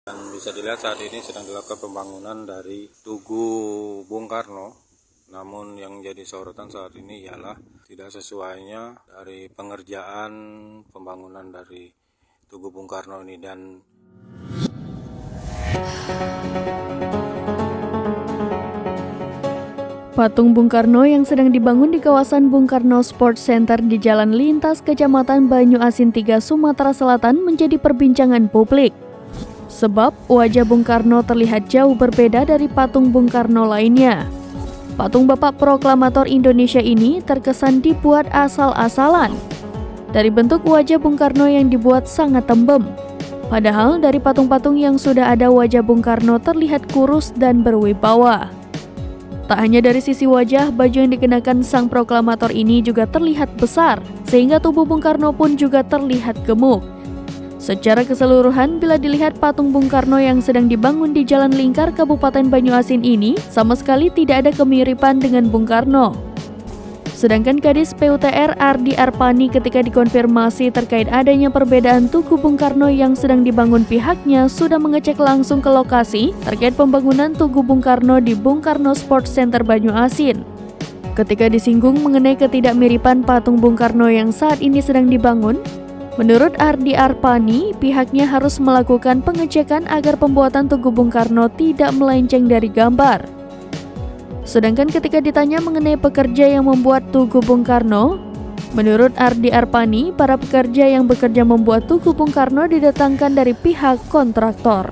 Dan bisa dilihat saat ini sedang dilakukan pembangunan dari Tugu Bung Karno. Namun yang jadi sorotan saat ini ialah tidak sesuainya dari pengerjaan pembangunan dari Tugu Bung Karno ini. Dan patung Bung Karno yang sedang dibangun di kawasan Bung Karno Sports Center di Jalan Lintas Kecamatan Banyu Asin 3, Sumatera Selatan menjadi perbincangan publik. Sebab wajah Bung Karno terlihat jauh berbeda dari patung Bung Karno lainnya. Patung Bapak Proklamator Indonesia ini terkesan dibuat asal-asalan. Dari bentuk wajah Bung Karno yang dibuat sangat tembem. Padahal dari patung-patung yang sudah ada, wajah Bung Karno terlihat kurus dan berwibawa. Tak hanya dari sisi wajah, baju yang dikenakan sang proklamator ini juga terlihat besar, sehingga tubuh Bung Karno pun juga terlihat gemuk. Secara keseluruhan, bila dilihat patung Bung Karno yang sedang dibangun di Jalan Lingkar, Kabupaten Banyuasin ini, sama sekali tidak ada kemiripan dengan Bung Karno. Sedangkan Kadis PUTR Ardi Arpani ketika dikonfirmasi terkait adanya perbedaan Tugu Bung Karno yang sedang dibangun, pihaknya sudah mengecek langsung ke lokasi terkait pembangunan Tugu Bung Karno di Bung Karno Sports Center Banyuasin. Ketika disinggung mengenai ketidakmiripan patung Bung Karno yang saat ini sedang dibangun, menurut Ardi Arpani, pihaknya harus melakukan pengecekan agar pembuatan Tugu Bung Karno tidak melenceng dari gambar. Sedangkan ketika ditanya mengenai pekerja yang membuat Tugu Bung Karno, menurut Ardi Arpani, para pekerja yang bekerja membuat Tugu Bung Karno didatangkan dari pihak kontraktor.